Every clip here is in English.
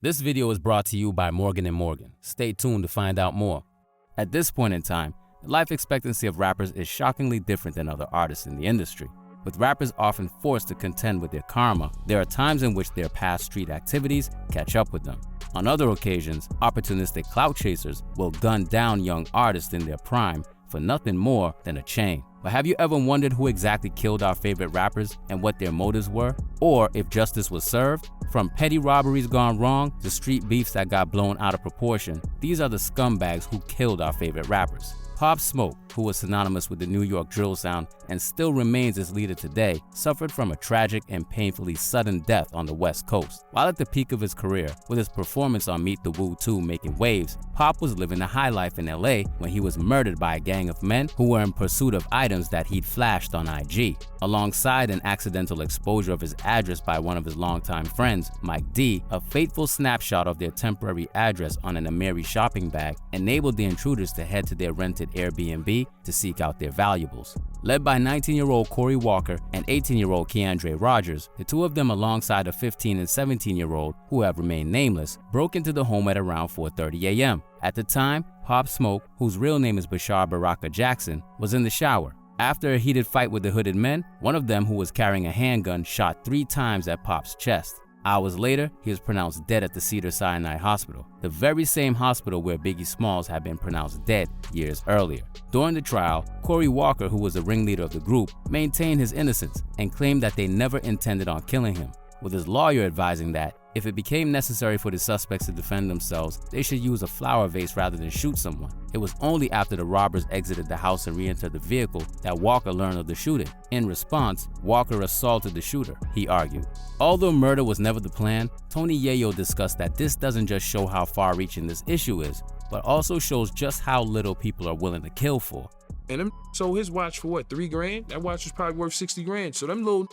This video is brought to you by Morgan & Morgan. Stay tuned to find out more. At this point in time, the life expectancy of rappers is shockingly different than other artists in the industry. With rappers often forced to contend with their karma, there are times in which their past street activities catch up with them. On other occasions, opportunistic clout chasers will gun down young artists in their prime for nothing more than a chain. But have you ever wondered who exactly killed our favorite rappers and what their motives were? Or if justice was served? From petty robberies gone wrong to street beefs that got blown out of proportion, these are the scumbags who killed our favorite rappers. Popsmoke, who was synonymous with the New York drill sound and still remains its leader today, suffered from a tragic and painfully sudden death on the West Coast. While at the peak of his career, with his performance on Meet the Woo 2 making waves, Pop was living the high life in LA when he was murdered by a gang of men who were in pursuit of items that he'd flashed on IG. Alongside an accidental exposure of his address by one of his longtime friends, Mike D, a fateful snapshot of their temporary address on an Amiri shopping bag enabled the intruders to head to their rented Airbnb to seek out their valuables. Led by 19-year-old Corey Walker and 18-year-old Keandre Rogers, the two of them alongside a 15 and 17-year-old, who have remained nameless, broke into the home at around 4:30 a.m. At the time, Pop Smoke, whose real name is Bashar Baraka Jackson, was in the shower. After a heated fight with the hooded men, one of them, who was carrying a handgun, shot 3 times at Pop's chest. Hours later, he was pronounced dead at the Cedars-Sinai Hospital, the very same hospital where Biggie Smalls had been pronounced dead years earlier. During the trial, Corey Walker, who was the ringleader of the group, maintained his innocence and claimed that they never intended on killing him, with his lawyer advising that if it became necessary for the suspects to defend themselves, they should use a flower vase rather than shoot someone. It was only after the robbers exited the house and re-entered the vehicle that Walker learned of the shooting. In response, Walker assaulted the shooter, he argued. Although murder was never the plan, Tony Yayo discussed that this doesn't just show how far-reaching this issue is, but also shows just how little people are willing to kill for. And them sold his watch for what, $3 grand? That watch was probably worth 60 grand. So them little,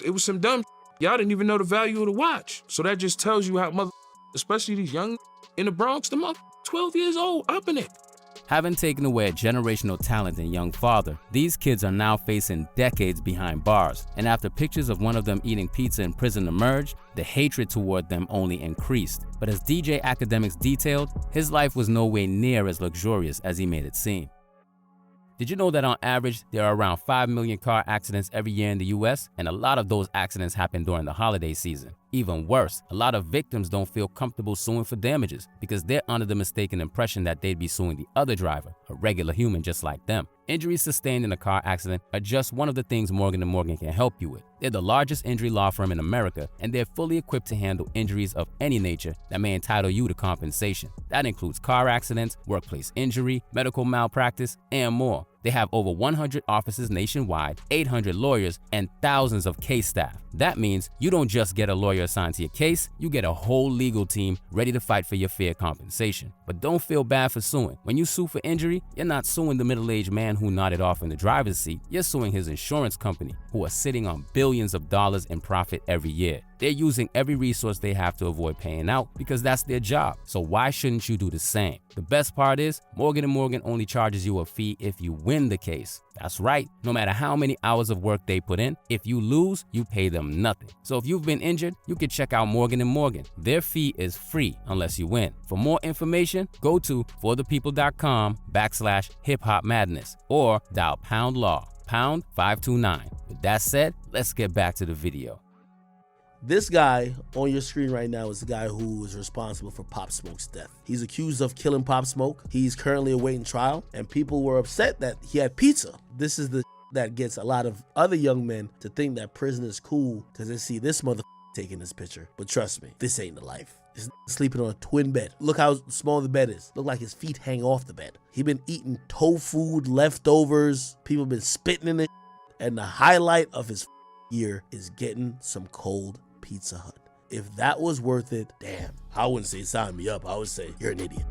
it was some dumb. Y'all didn't even know the value of the watch. So that just tells you how especially these young in the Bronx, the 12 years old, up in it. Having taken away a generational talent and young father, these kids are now facing decades behind bars, and after pictures of one of them eating pizza in prison emerged, the hatred toward them only increased. But as DJ Academics detailed, his life was nowhere near as luxurious as he made it seem. Did you know that on average, there are around 5 million car accidents every year in the US, and a lot of those accidents happen during the holiday season? Even worse, a lot of victims don't feel comfortable suing for damages because they're under the mistaken impression that they'd be suing the other driver, a regular human just like them. Injuries sustained in a car accident are just one of the things Morgan & Morgan can help you with. They're the largest injury law firm in America, and they're fully equipped to handle injuries of any nature that may entitle you to compensation. That includes car accidents, workplace injury, medical malpractice, and more. They have over 100 offices nationwide, 800 lawyers, and thousands of case staff. That means you don't just get a lawyer assigned to your case, you get a whole legal team ready to fight for your fair compensation. But don't feel bad for suing. When you sue for injury, you're not suing the middle-aged man who nodded off in the driver's seat. You're suing his insurance company, who are sitting on billions of dollars in profit every year. They're using every resource they have to avoid paying out because that's their job. So why shouldn't you do the same? The best part is, Morgan & Morgan only charges you a fee if you win the case. That's right, no matter how many hours of work they put in, if you lose, you pay them nothing. So if you've been injured, you can check out Morgan & Morgan. Their fee is free unless you win. For more information, go to forthepeople.com/HipHopMadness or dial #law, #529. With that said, let's get back to the video. This guy on your screen right now is the guy who is responsible for Pop Smoke's death. He's accused of killing Pop Smoke. He's currently awaiting trial, and people were upset that he had pizza. This is the that gets a lot of other young men to think that prison is cool because they see this mother taking this picture. But trust me, this ain't the life. He's sleeping on a twin bed. Look how small the bed is. Look like his feet hang off the bed. He been eating tofu, leftovers. People been spitting in it. And the highlight of his year is getting some cold Pizza Hut. If that was worth it, damn, I wouldn't say sign me up. I would say you're an idiot.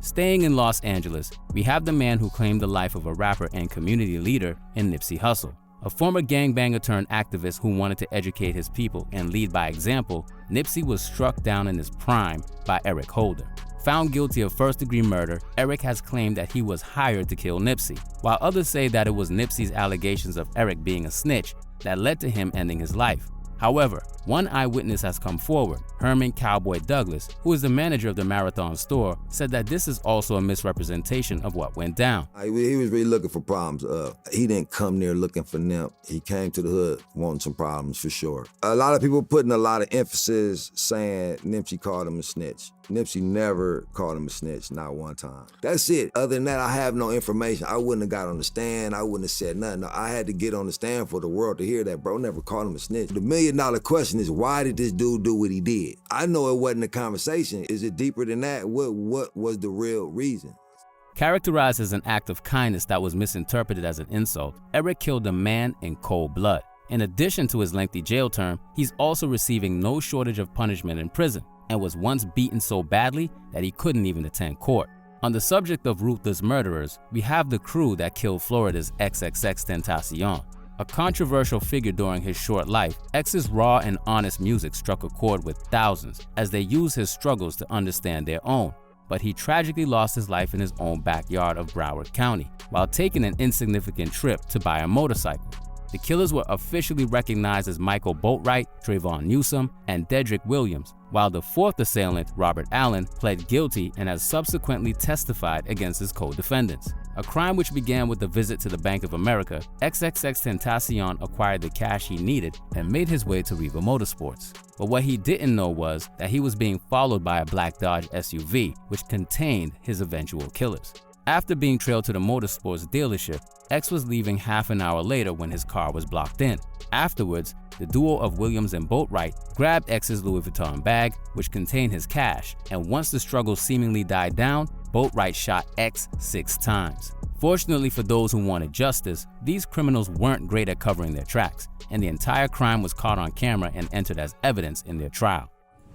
Staying in Los Angeles, we have the man who claimed the life of a rapper and community leader in Nipsey Hussle. A former gangbanger turned activist who wanted to educate his people and lead by example, Nipsey was struck down in his prime by Eric Holder. Found guilty of first-degree murder, Eric has claimed that he was hired to kill Nipsey, while others say that it was Nipsey's allegations of Eric being a snitch that led to him ending his life. However, one eyewitness has come forward. Herman Cowboy Douglas, who is the manager of the Marathon store, said that this is also a misrepresentation of what went down. He was really looking for problems. He didn't come there looking for Nip. He came to the hood wanting some problems for sure. A lot of people putting a lot of emphasis saying Nipsey called him a snitch. Nipsey never called him a snitch, not one time. That's it. Other than that, I have no information. I wouldn't have got on the stand. I wouldn't have said nothing. No, I had to get on the stand for the world to hear that bro never called him a snitch. The $1 million question is, why did this dude do what he did? I know it wasn't a conversation. Is it deeper than that? What was the real reason? Characterized as an act of kindness that was misinterpreted as an insult, Eric killed a man in cold blood. In addition to his lengthy jail term, he's also receiving no shortage of punishment in prison, and was once beaten so badly that he couldn't even attend court. On the subject of ruthless murderers, we have the crew that killed Florida's xxxtentacion. A controversial figure during his short life, X's raw and honest music struck a chord with thousands as they used his struggles to understand their own. But he tragically lost his life in his own backyard of Broward County while taking an insignificant trip to buy a motorcycle. The killers were officially recognized as Michael Boatwright, Trayvon Newsome, and Dedrick Williams, while the fourth assailant, Robert Allen, pled guilty and has subsequently testified against his co-defendants. A crime which began with a visit to the Bank of America, xxxtentacion acquired the cash he needed and made his way to Riva Motorsports. But what he didn't know was that he was being followed by a black Dodge SUV, which contained his eventual killers. After being trailed to the motorsports dealership, X was leaving half an hour later when his car was blocked in. Afterwards, the duo of Williams and Boatwright grabbed X's Louis Vuitton bag, which contained his cash, and once the struggle seemingly died down, Boatwright shot X 6 times. Fortunately for those who wanted justice, these criminals weren't great at covering their tracks, and the entire crime was caught on camera and entered as evidence in their trial.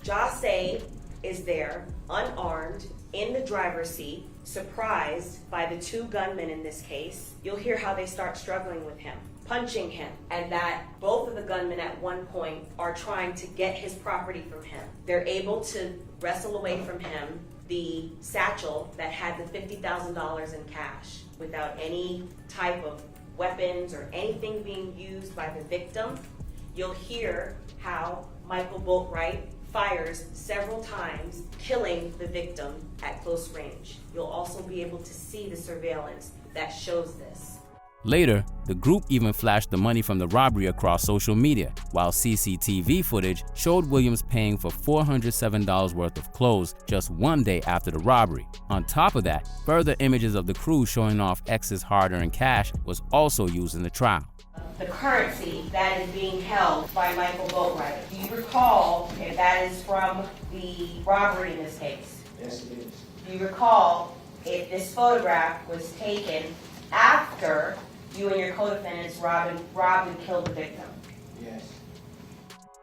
Jase is there, unarmed, in the driver's seat, surprised by the two gunmen in this case. You'll hear how they start struggling with him, punching him, and that both of the gunmen at one point are trying to get his property from him. They're able to wrestle away from him the satchel that had the $50,000 in cash without any type of weapons or anything being used by the victim. You'll hear how Michael Boatwright fires several times, killing the victim at close range. You'll also be able to see the surveillance that shows this. Later, the group even flashed the money from the robbery across social media, while CCTV footage showed Williams paying for $407 worth of clothes just one day after the robbery. On top of that, further images of the crew showing off X's hard-earned cash was also used in the trial. The currency that is being held by Michael Boatwright, do you recall if that is from the robbery in this case? Yes, it is. Do you recall if this photograph was taken after you and your co-defendants robbed and killed the victim? Yes.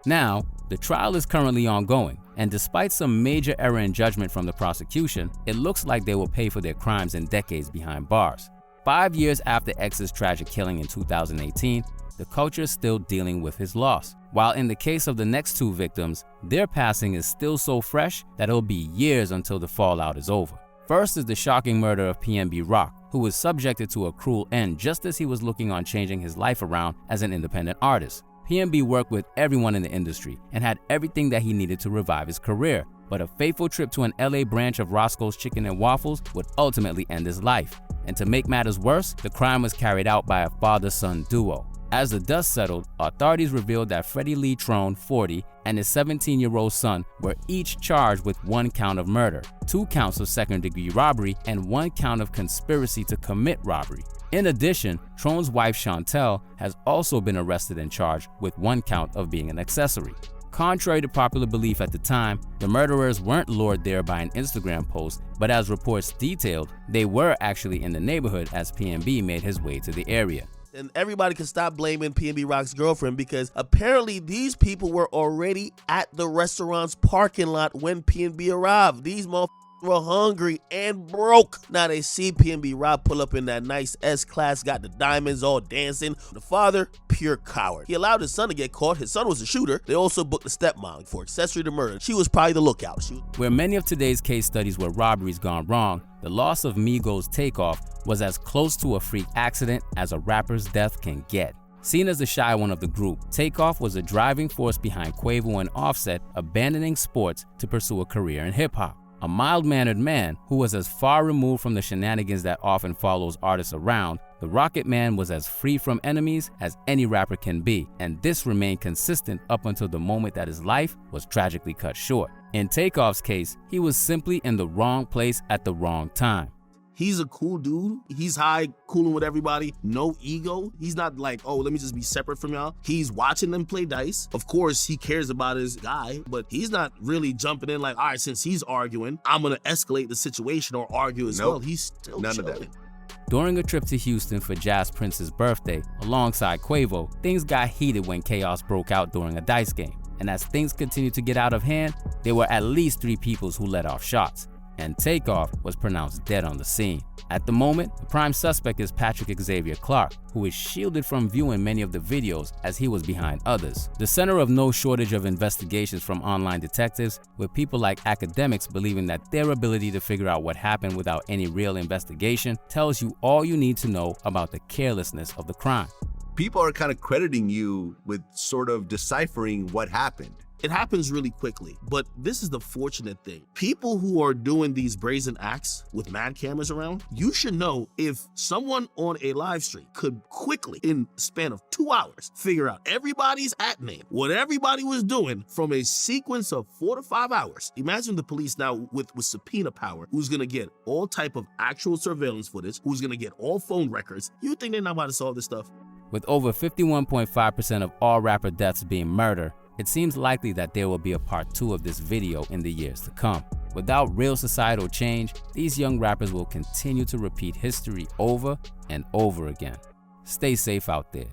Now, the trial is currently ongoing, and despite some major error in judgment from the prosecution, it looks like they will pay for their crimes and decades behind bars. 5 years after X's tragic killing in 2018, the culture is still dealing with his loss. While in the case of the next two victims, their passing is still so fresh that it'll be years until the fallout is over. First is the shocking murder of PNB Rock, who was subjected to a cruel end just as he was looking on changing his life around as an independent artist. PNB worked with everyone in the industry and had everything that he needed to revive his career, but a fateful trip to an LA branch of Roscoe's Chicken and Waffles would ultimately end his life. And to make matters worse, the crime was carried out by a father-son duo. As the dust settled, authorities revealed that Freddie Lee Trone, 40, and his 17-year-old son were each charged with 1 count of murder, 2 counts of second-degree robbery, and 1 count of conspiracy to commit robbery. In addition, Trone's wife Chantel has also been arrested and charged with 1 count of being an accessory. Contrary to popular belief at the time, the murderers weren't lured there by an Instagram post, but as reports detailed, they were actually in the neighborhood as PNB made his way to the area. And everybody can stop blaming PNB Rock's girlfriend, because apparently these people were already at the restaurant's parking lot when PNB arrived. These motherfuckers were hungry and broke. Now they see PNB Rock pull up in that nice S-Class, got the diamonds all dancing. The father, pure coward. He allowed his son to get caught. His son was a shooter. They also booked the stepmom for accessory to murder. She was probably the lookout. Where many of today's case studies were robberies gone wrong, the loss of Migos' Takeoff was as close to a freak accident as a rapper's death can get. Seen as the shy one of the group, Takeoff was a driving force behind Quavo and Offset abandoning sports to pursue a career in hip-hop. A mild-mannered man who was as far removed from the shenanigans that often follows artists around, the Rocket Man was as free from enemies as any rapper can be, and this remained consistent up until the moment that his life was tragically cut short. In Takeoff's case, he was simply in the wrong place at the wrong time. He's a cool dude. He's high, cooling with everybody. No ego. He's not like, oh, let me just be separate from y'all. He's watching them play dice. Of course, he cares about his guy, but he's not really jumping in like, all right, since he's arguing, I'm going to escalate the situation or argue as well. He's still none chilling. of that. During a trip to Houston for Jazz Prince's birthday, alongside Quavo, things got heated when chaos broke out during a dice game. And as things continued to get out of hand, there were at least 3 people who let off shots, and Takeoff was pronounced dead on the scene. At the moment, the prime suspect is Patrick Xavier Clark, who is shielded from view in many of the videos as he was behind others. The center of no shortage of investigations from online detectives, with people like academics believing that their ability to figure out what happened without any real investigation tells you all you need to know about the carelessness of the crime. People are kind of crediting you with sort of deciphering what happened. It happens really quickly, but this is the fortunate thing. People who are doing these brazen acts with mad cameras around, you should know if someone on a live stream could quickly, in the span of 2 hours, figure out everybody's at name, what everybody was doing from a sequence of 4 to 5 hours. Imagine the police now with subpoena power, who's gonna get all type of actual surveillance footage, who's gonna get all phone records. You think they're not about to solve this stuff? With over 51.5% of all rapper deaths being murder, it seems likely that there will be a part 2 of this video in the years to come. Without real societal change, these young rappers will continue to repeat history over and over again. Stay safe out there.